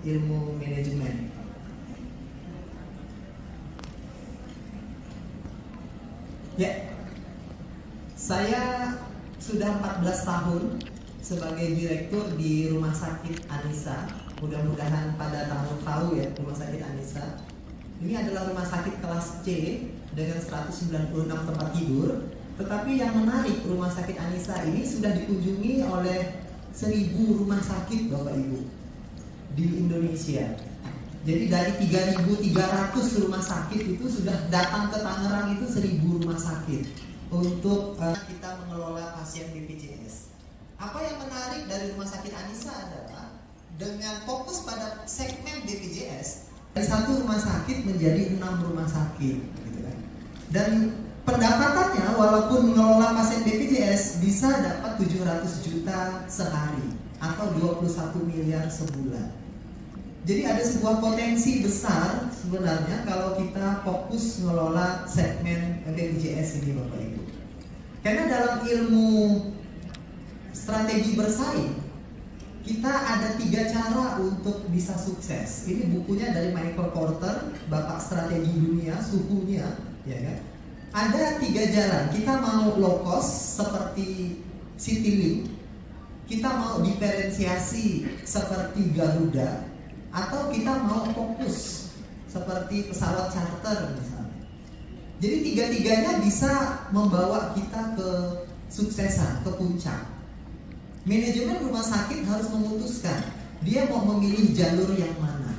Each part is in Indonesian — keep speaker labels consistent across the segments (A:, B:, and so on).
A: ilmu manajemen. Ya, saya sudah 14 tahun sebagai direktur di Rumah Sakit Anissa. Mudah-mudahan pada tahun tahu ya Rumah Sakit Anissa. Ini adalah rumah sakit kelas C dengan 196 tempat tidur. Tetapi yang menarik, Rumah Sakit Anissa ini sudah dikunjungi oleh 1000 rumah sakit Bapak Ibu di Indonesia. Jadi dari 3.300 rumah sakit itu sudah datang ke Tangerang itu 1000 rumah sakit untuk kita mengelola pasien BPJS. Apa yang menarik dari Rumah Sakit Anissa adalah dengan fokus pada segmen BPJS, dari 1 rumah sakit menjadi 6 rumah sakit, gitu kan. Dan pendapatannya walaupun mengelola pasien BPJS bisa dapat 700 juta sehari atau 21 miliar sebulan. Jadi ada sebuah potensi besar sebenarnya kalau kita fokus mengelola segmen BPJS ini Bapak Ibu. Karena dalam ilmu strategi bersaing, kita ada 3 cara untuk bisa sukses. Ini bukunya dari Michael Porter, Bapak Strategi Dunia, suhunya, ya kan? Ada 3 jalan. Kita mau low cost seperti Citylink, kita mau diferensiasi seperti Garuda, atau kita mau fokus seperti pesawat charter misalnya. Jadi 3-tiganya bisa membawa kita ke suksesan, ke puncak. Manajemen rumah sakit harus memutuskan dia mau memilih jalur yang mana.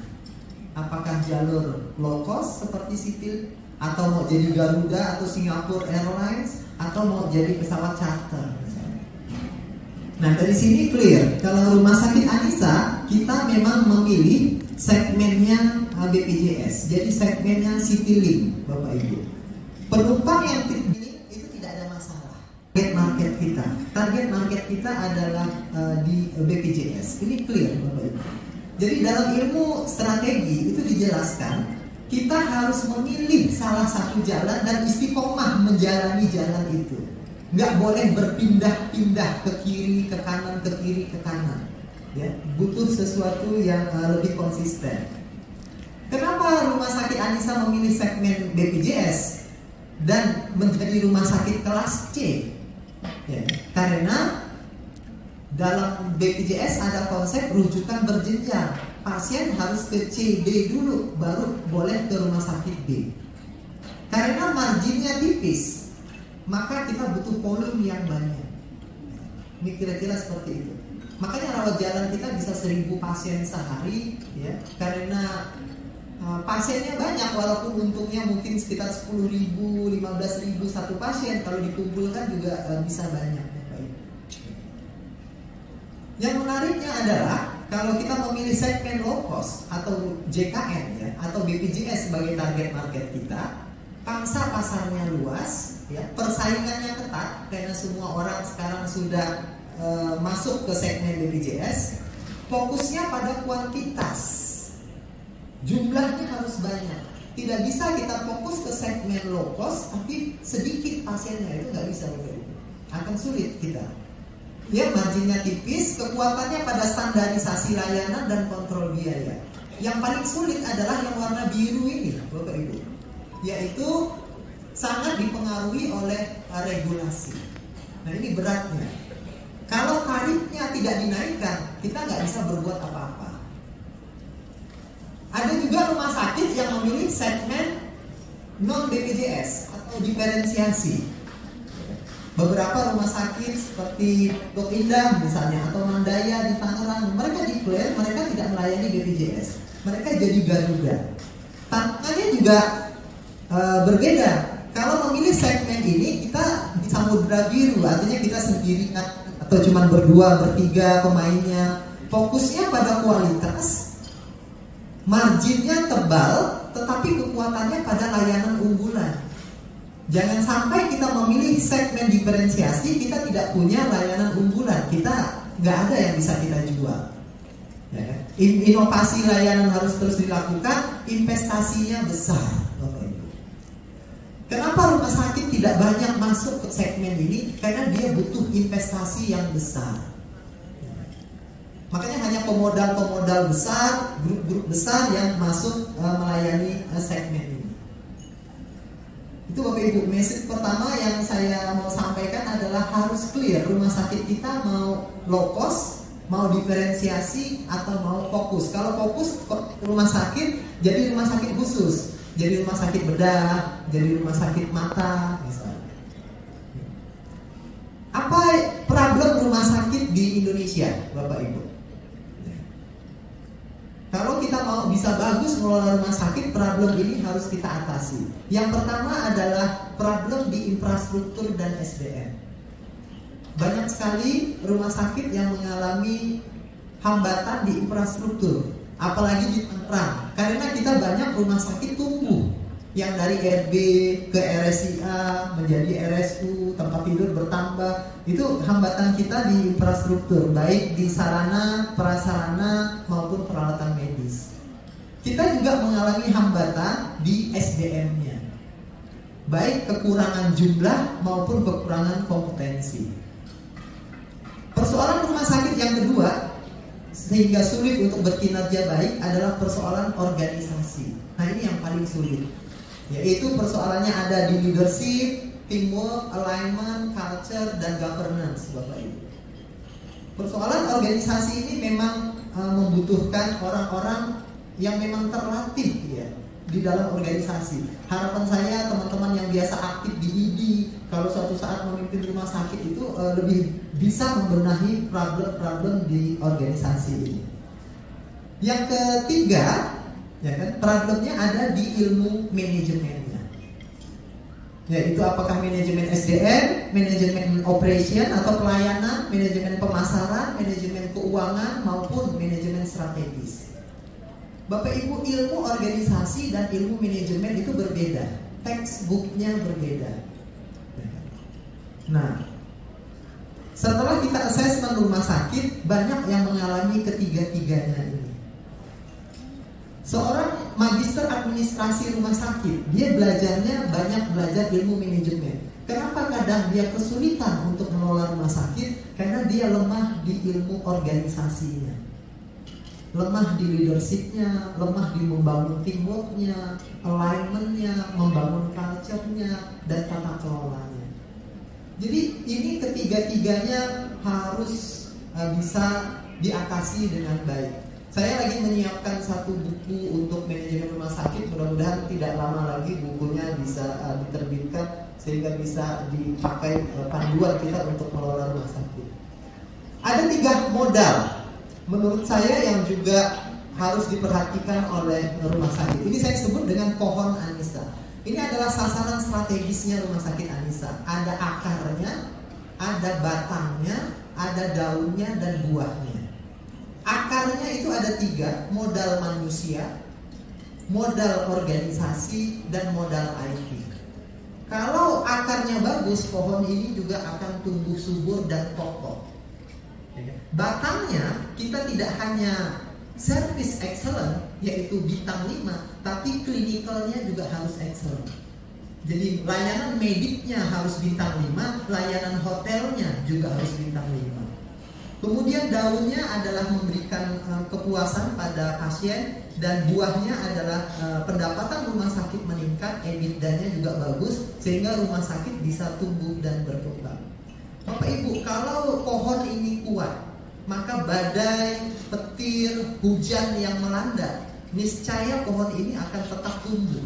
A: Apakah jalur low cost seperti Citylink, atau mau jadi Garuda atau Singapore Airlines, atau mau jadi pesawat charter misalnya. Nah dari sini clear, kalau Rumah Sakit Anissa kita memang memilih segmennya BPJS, jadi segmennya Citylink Bapak Ibu. Penumpang yang itu tidak ada masalah. Target market kita adalah di BPJS. Ini clear Bapak Ibu. Jadi dalam ilmu strategi itu dijelaskan kita harus memilih salah satu jalan dan istiqomah menjalani jalan itu. Nggak boleh berpindah-pindah ke kiri, ke kanan, ke kiri, ke kanan. Ya, butuh sesuatu yang lebih konsisten. Kenapa Rumah Sakit Anissa memilih segmen BPJS dan menjadi rumah sakit kelas C? Ya, karena dalam BPJS ada konsep rujukan berjenjang. Pasien harus ke C, D dulu, baru boleh ke rumah sakit B. Karena marginnya tipis, maka kita butuh volume yang banyak. Ini kira-kira seperti itu. Makanya rawat jalan kita bisa 1000 pasien sehari, ya, karena pasiennya banyak, walaupun untungnya mungkin sekitar 10.000, 15.000 satu pasien, kalau dikumpulkan juga bisa banyak. Yang menariknya adalah kalau kita memilih segmen low cost atau JKN, ya, atau BPJS sebagai target market kita, pangsa pasarnya luas, ya, persaingannya ketat karena semua orang sekarang sudah masuk ke segmen BPJS. Fokusnya pada kuantitas, jumlahnya harus banyak. Tidak bisa kita fokus ke segmen low cost tapi sedikit pasiennya, itu nggak bisa, akan sulit kita. Ya, marginnya tipis, kekuatannya pada standarisasi layanan dan kontrol biaya. Yang paling sulit adalah yang warna biru ini Bapak Ibu, yaitu sangat dipengaruhi oleh regulasi. Nah ini beratnya. Kalau tarifnya tidak dinaikkan, kita nggak bisa berbuat apa-apa. Ada juga rumah sakit yang memilih segmen non BPJS atau diferensiasi. Beberapa rumah sakit seperti Dok Indah misalnya atau Mandaya di Tangerang, mereka declare mereka tidak melayani BPJS, mereka jadi Garuda. Tantangannya juga berbeda. Kalau memilih segmen ini kita di Samudra Biru, artinya kita sendiri atau cuma berdua, bertiga pemainnya, fokusnya pada kualitas, marginnya tebal, tetapi kekuatannya pada layanan unggulan. Jangan sampai kita memilih segmen diferensiasi, kita tidak punya layanan unggulan, kita nggak ada yang bisa kita jual. Ya, inovasi layanan harus terus dilakukan, investasinya besar. Kenapa rumah sakit tidak banyak masuk ke segmen ini? Karena dia butuh investasi yang besar. Makanya hanya pemodal-pemodal besar, grup-grup besar yang masuk melayani segmen ini. Itu Bapak Ibu, message pertama yang saya mau sampaikan adalah harus clear rumah sakit kita mau low cost, mau diferensiasi atau mau fokus. Kalau fokus rumah sakit jadi rumah sakit khusus, jadi rumah sakit bedah, jadi rumah sakit mata misalnya. Apa problem rumah sakit di Indonesia, Bapak Ibu? Kalau kita mau bisa bagus mengelola rumah sakit, problem ini harus kita atasi. Yang pertama adalah problem di infrastruktur dan SDM. Banyak sekali rumah sakit yang mengalami hambatan di infrastruktur, apalagi di Tangerang. Karena kita banyak rumah sakit tumbuh, yang dari RB ke RSIA menjadi RSU, tempat tidur bertambah. Itu hambatan kita di infrastruktur, baik di sarana, prasarana maupun peralatan medis. Kita juga mengalami hambatan di SDM-nya, baik kekurangan jumlah maupun kekurangan kompetensi. Persoalan rumah sakit yang kedua sehingga sulit untuk berkinerja baik adalah persoalan organisasi. Nah, ini yang paling sulit, yaitu persoalannya ada di leadership, teamwork, alignment, culture, dan governance, Bapak Ibu. Persoalan organisasi ini memang membutuhkan orang-orang yang memang terlatih ya di dalam organisasi. Harapan saya teman-teman yang biasa aktif di ID, kalau suatu saat memimpin rumah sakit itu lebih bisa membenahi problem-problem di organisasi ini. Yang ketiga, ya kan, problemnya ada di ilmu manajemennya. Yaitu apakah manajemen SDM, manajemen operation atau pelayanan, manajemen pemasaran, manajemen keuangan maupun manajemen strategis. Bapak Ibu, ilmu organisasi dan ilmu manajemen itu berbeda, textbooknya berbeda. Nah, setelah kita assessment rumah sakit, banyak yang mengalami ketiga-tiganya ini. Seorang magister administrasi rumah sakit, dia belajarnya banyak belajar ilmu manajemen. Kenapa kadang dia kesulitan untuk mengelola rumah sakit? Karena dia lemah di ilmu organisasinya, lemah di leadershipnya, lemah di membangun teamworknya, alignmentnya, membangun culture-nya, dan tata kelolanya. Jadi ini ketiga-tiganya harus bisa diatasi dengan baik. Saya lagi menyiapkan satu buku untuk manajemen rumah sakit. Mudah-mudahan tidak lama lagi bukunya bisa diterbitkan sehingga bisa dipakai panduan kita untuk mengelola rumah sakit. Ada 3 modal menurut saya yang juga harus diperhatikan oleh rumah sakit. Ini saya sebut dengan pohon Anissa. Ini adalah sasaran strategisnya rumah sakit Anissa. Ada akarnya, ada batangnya, ada daunnya dan buahnya. Akarnya itu ada 3, modal manusia, modal organisasi, dan modal IT. Kalau akarnya bagus, pohon ini juga akan tumbuh subur dan kokoh. Batangnya, kita tidak hanya service excellent, yaitu bintang 5, tapi klinikalnya juga harus excellent. Jadi layanan mediknya harus bintang 5, layanan hotelnya juga harus bintang 5. Kemudian daunnya adalah memberikan kepuasan pada pasien, dan buahnya adalah pendapatan rumah sakit meningkat, EBITDA-nya juga bagus, sehingga rumah sakit bisa tumbuh dan berkembang. Bapak Ibu, kalau pohon ini kuat, maka badai, petir, hujan yang melanda, niscaya pohon ini akan tetap tumbuh.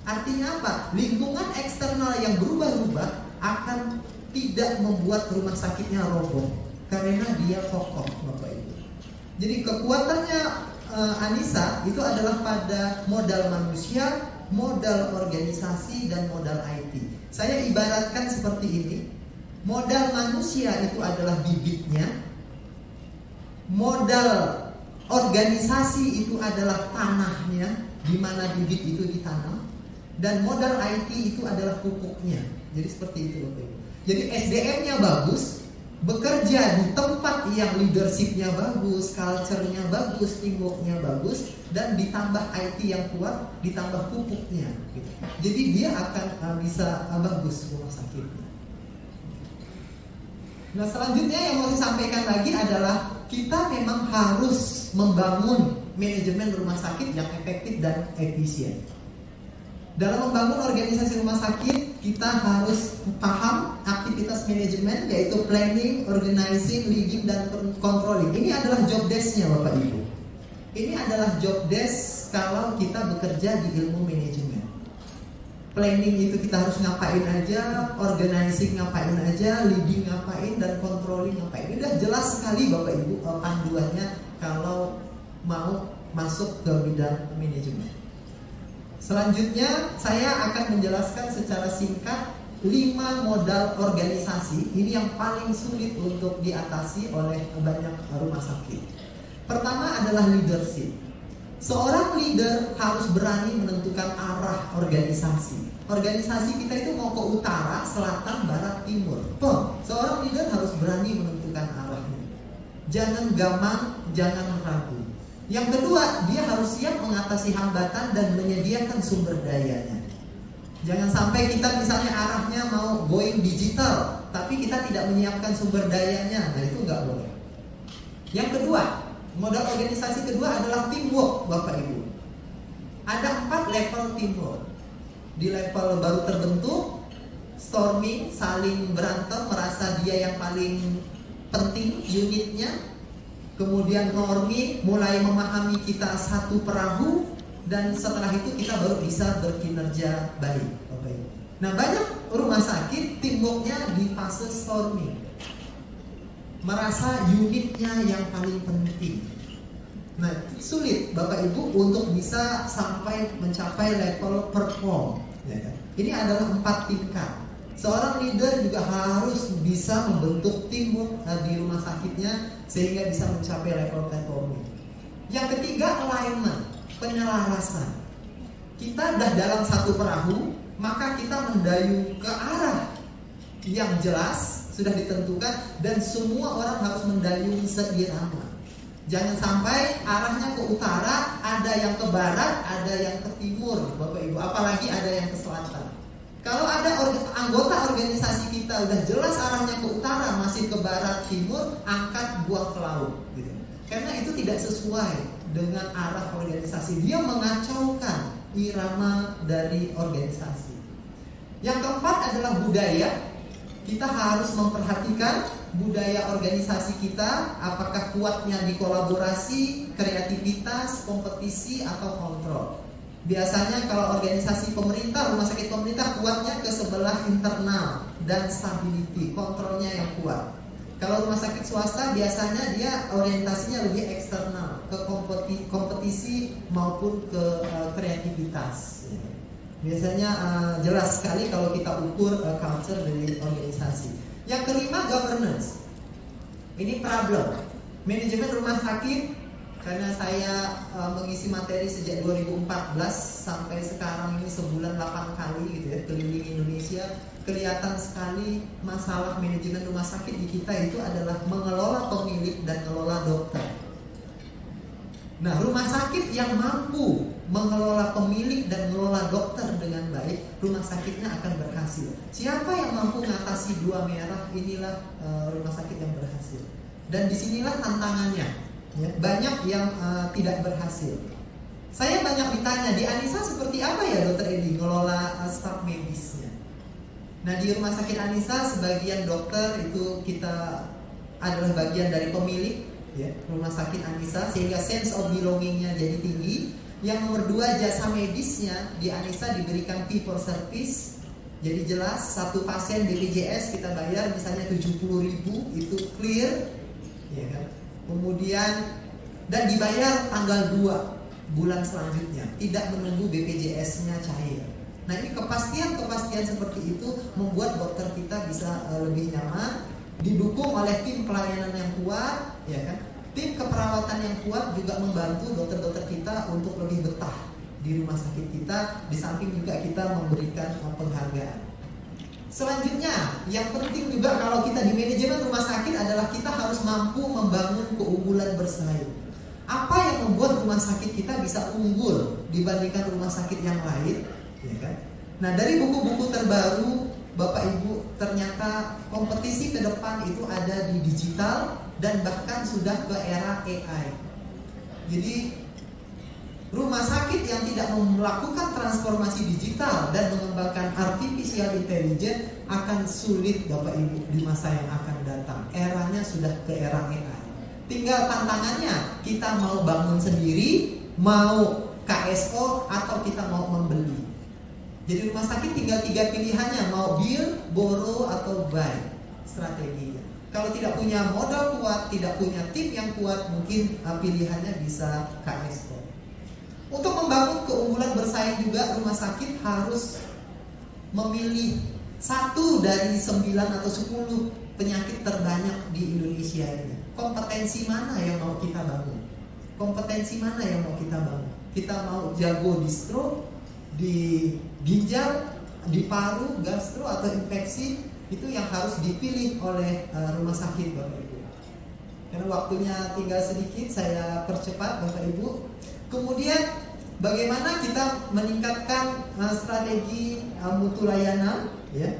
A: Artinya apa? Lingkungan eksternal yang berubah-ubah akan tidak membuat rumah sakitnya roboh, karena dia kokoh, Bapak Ibu. Jadi kekuatannya Anissa itu adalah pada modal manusia, modal organisasi, dan modal IT. Saya ibaratkan seperti ini. Modal manusia itu adalah bibitnya, modal organisasi itu adalah tanahnya di mana bibit itu ditanam, dan modal IT itu adalah pupuknya. Jadi seperti itu, Bapak Ibu. Jadi SDM-nya bagus, bekerja di tempat yang leadership-nya bagus, culture-nya bagus, teamwork-nya bagus, dan ditambah IT yang kuat, ditambah pupuknya gitu. Jadi dia akan bisa bagus rumah sakitnya. Nah, selanjutnya yang mau saya sampaikan lagi adalah kita memang harus membangun manajemen rumah sakit yang efektif dan efisien. Dalam membangun organisasi rumah sakit, kita harus paham aktivitas manajemen, yaitu planning, organizing, leading, dan controlling. Ini adalah job desk-nya Bapak Ibu. Ini adalah job desk kalau kita bekerja di ilmu manajemen. Planning itu kita harus ngapain aja, organizing ngapain aja, leading ngapain, dan controlling ngapain. Ini udah jelas sekali Bapak Ibu panduannya kalau mau masuk ke bidang manajemen. Selanjutnya saya akan menjelaskan secara singkat 5 modal organisasi. Ini yang paling sulit untuk diatasi oleh banyak rumah sakit. Pertama adalah leadership. Seorang leader harus berani menentukan arah organisasi. Organisasi kita itu mau ke utara, selatan, barat, timur. Seorang leader harus berani menentukan arahnya. Jangan gamang, jangan ragu. Yang kedua, dia harus siap mengatasi hambatan dan menyediakan sumber dayanya. Jangan sampai kita misalnya arahnya mau going digital, tapi kita tidak menyiapkan sumber dayanya. Nah, itu nggak boleh. Yang kedua, modal organisasi kedua adalah teamwork, Bapak Ibu. Ada 4 level teamwork. Di level baru terbentuk, storming, saling berantem, merasa dia yang paling penting unitnya. Kemudian norming, mulai memahami kita satu perahu, dan setelah itu kita baru bisa berkinerja baik. Nah, banyak rumah sakit teamworknya di fase storming, merasa unitnya yang paling penting. Nah, sulit Bapak Ibu untuk bisa sampai mencapai level perform. Ini adalah 4 tingkat. Seorang leader juga harus bisa membentuk teamwork di rumah sakitnya sehingga bisa mencapai level performing. Yang ketiga, alignment, penyelarasan. Kita sudah dalam satu perahu, maka kita mendayung ke arah yang jelas sudah ditentukan dan semua orang harus mendayung seirama. Jangan sampai arahnya ke utara, ada yang ke barat, ada yang ke timur, Bapak Ibu, apalagi ada yang ke selatan. Kalau ada anggota organisasi kita udah jelas arahnya ke utara, masih ke barat, timur, angkat, buang ke laut gitu. Karena itu tidak sesuai dengan arah organisasi. Dia mengacaukan irama dari organisasi. Yang keempat adalah budaya. Kita harus memperhatikan budaya organisasi kita, apakah kuatnya di kolaborasi, kreativitas, kompetisi, atau kontrol. Biasanya kalau organisasi pemerintah, rumah sakit pemerintah kuatnya ke sebelah internal dan stability, kontrolnya yang kuat. Kalau rumah sakit swasta biasanya dia orientasinya lebih eksternal, ke kompetisi maupun ke kreativitas. Biasanya jelas sekali kalau kita ukur culture dari organisasi. Yang kelima, governance. Ini problem. Manajemen rumah sakit. Karena saya mengisi materi sejak 2014 sampai sekarang ini sebulan 8 kali gitu ya, keliling Indonesia, kelihatan sekali masalah manajemen rumah sakit di kita itu adalah mengelola pemilik dan mengelola dokter. Nah, rumah sakit yang mampu mengelola pemilik dan mengelola dokter dengan baik, rumah sakitnya akan berhasil. Siapa yang mampu mengatasi 2 merah, inilah rumah sakit yang berhasil. Dan disinilah tantangannya. Ya, banyak yang tidak berhasil. Saya banyak ditanya, di Anissa seperti apa ya Dokter Edi ngelola staf medisnya? Nah, di rumah sakit Anissa sebagian dokter itu kita adalah bagian dari pemilik ya, rumah sakit Anissa, sehingga sense of belongingnya jadi tinggi. Yang nomor 2, jasa medisnya di Anissa diberikan fee for service. Jadi jelas satu pasien BPJS kita bayar misalnya 70.000 itu clear, ya kan? Kemudian dan dibayar tanggal 2 bulan selanjutnya, tidak menunggu BPJS-nya cair. Nah, ini kepastian seperti itu membuat dokter kita bisa lebih nyaman, didukung oleh tim pelayanan yang kuat, ya kan? Tim keperawatan yang kuat juga membantu dokter-dokter kita untuk lebih betah di rumah sakit kita. Di samping juga kita memberikan penghargaan. Selanjutnya, yang penting juga kalau kita di manajemen rumah sakit adalah kita harus mampu membangun keunggulan bersaing. Apa yang membuat rumah sakit kita bisa unggul dibandingkan rumah sakit yang lain? Ya kan? Nah, dari buku-buku terbaru Bapak Ibu, ternyata kompetisi ke depan itu ada di digital dan bahkan sudah ke era AI. Jadi rumah sakit yang tidak melakukan transformasi digital dan mengembangkan artificial intelligence akan sulit Bapak Ibu di masa yang akan datang. Eranya sudah ke era AI. Tinggal tantangannya, kita mau bangun sendiri, mau KSO, atau kita mau membeli. Jadi rumah sakit tinggal 3 pilihannya, mau build, borrow, atau buy strateginya. Kalau tidak punya modal kuat, tidak punya tim yang kuat, mungkin pilihannya bisa KSO. Untuk membangun keunggulan bersaing juga, rumah sakit harus memilih 1 dari 9 atau 10 penyakit terbanyak di Indonesia ini. Kompetensi mana yang mau kita bangun? Kompetensi mana yang mau kita bangun? Kita mau jago di stroke, di ginjal, di paru, gastro, atau infeksi, itu yang harus dipilih oleh rumah sakit Bapak Ibu. Karena waktunya tinggal sedikit, saya percepat Bapak Ibu. Kemudian bagaimana kita meningkatkan strategi mutu layanan, ya?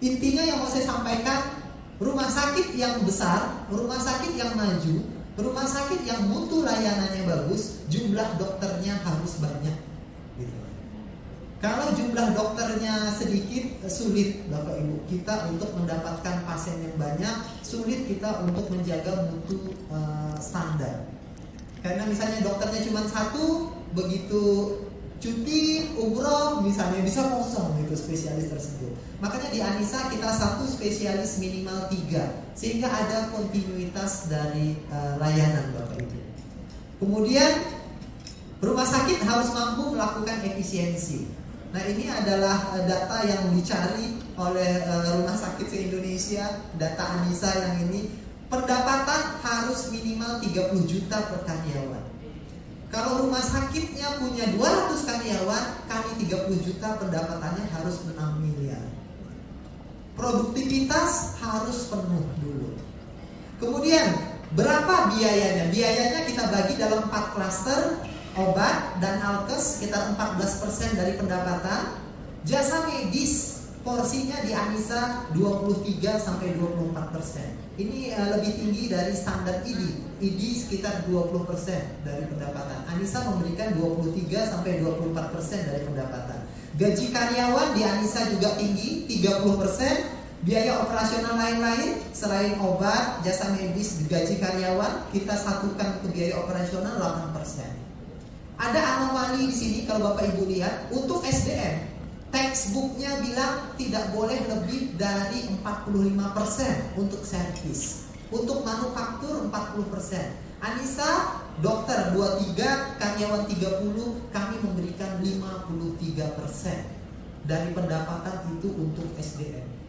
A: Intinya yang mau saya sampaikan, rumah sakit yang besar, rumah sakit yang maju, rumah sakit yang mutu layanannya bagus, jumlah dokternya harus banyak. Gitu. Kalau jumlah dokternya sedikit, sulit Bapak Ibu kita untuk mendapatkan pasien yang banyak, sulit kita untuk menjaga mutu standar. Karena misalnya dokternya cuma 1, begitu cuti, umroh misalnya, bisa kosong itu spesialis tersebut. Makanya di Anissa kita 1 spesialis minimal 3, sehingga ada kontinuitas dari layanan Bapak Ibu. Kemudian rumah sakit harus mampu melakukan efisiensi. Nah, ini adalah data yang dicari oleh rumah sakit se-Indonesia, data Anissa yang ini. Pendapatan harus minimal 30 juta per karyawan. Kalau rumah sakitnya punya 200 karyawan, kali 30 juta, pendapatannya harus 6 miliar. Produktivitas harus penuh dulu. Kemudian berapa biayanya? Biayanya kita bagi dalam 4 klaster. Obat dan alkes sekitar 14% dari pendapatan. Jasa medis porsinya di Anissa 23-24%. Ini lebih tinggi dari standar ID. ID sekitar 20% dari pendapatan. Anissa memberikan 23-24% dari pendapatan. Gaji karyawan di Anissa juga tinggi, 30%. Biaya operasional lain-lain selain obat, jasa medis, gaji karyawan, kita satukan ke biaya operasional 8%. Ada anomali di sini kalau Bapak Ibu lihat, untuk SDM textbooknya bilang tidak boleh lebih dari 45% untuk servis. Untuk manufaktur 40%. Anissa dokter 23, karyawan 30, kami memberikan 53% dari pendapatan itu untuk SDM.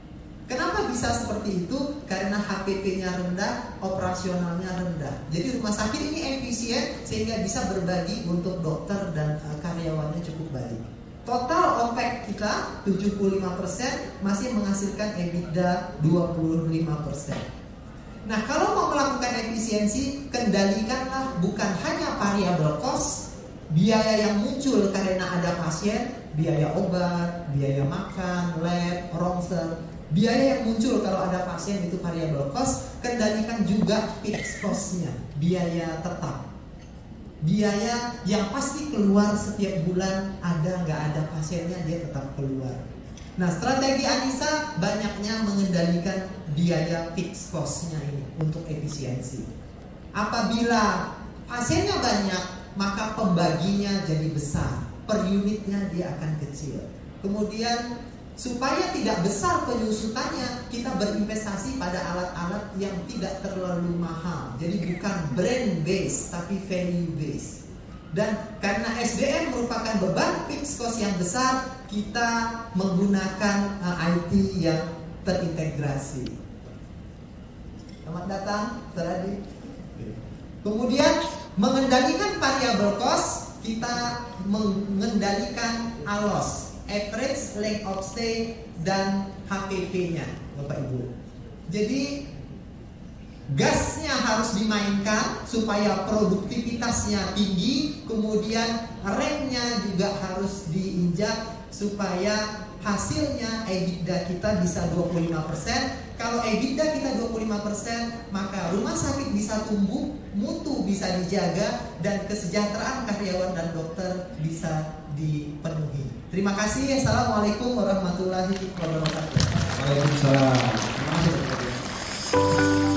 A: Kenapa bisa seperti itu? Karena HPP-nya rendah, operasionalnya rendah. Jadi rumah sakit ini efisien sehingga bisa berbagi untuk dokter dan karyawannya cukup baik. Total OPEX kita 75%, masih menghasilkan EBITDA 25%. Nah, kalau mau melakukan efisiensi, kendalikanlah bukan hanya variable cost, biaya yang muncul karena ada pasien, biaya obat, biaya makan, lab, ronsen. Biaya yang muncul kalau ada pasien itu variable cost, kendalikan juga fixed cost-nya, biaya tetap. Biaya yang pasti keluar setiap bulan, ada nggak ada pasiennya dia tetap keluar. Nah, strategi Anissa banyaknya mengendalikan biaya fixed cost-nya ini untuk efisiensi. Apabila pasiennya banyak, maka pembaginya jadi besar, per unitnya dia akan kecil. Kemudian supaya tidak besar penyusutannya, kita berinvestasi pada alat-alat yang tidak terlalu mahal. Jadi bukan brand based, tapi value based. Dan karena SDM merupakan beban fixed cost yang besar, kita menggunakan IT yang terintegrasi. Selamat datang, Teradi. Kemudian mengendalikan variable cost, kita mengendalikan ALOS, average length of stay, dan HPP-nya, Bapak Ibu. Jadi gasnya harus dimainkan supaya produktivitasnya tinggi, kemudian remnya juga harus diinjak supaya hasilnya EBITDA kita bisa 25%. Kalau EBITDA kita 25%, maka rumah sakit bisa tumbuh, mutu bisa dijaga, dan kesejahteraan karyawan dan dokter bisa dipenuhi. Terima kasih. Assalamualaikum warahmatullahi wabarakatuh.
B: Waalaikumsalam. Terima kasih.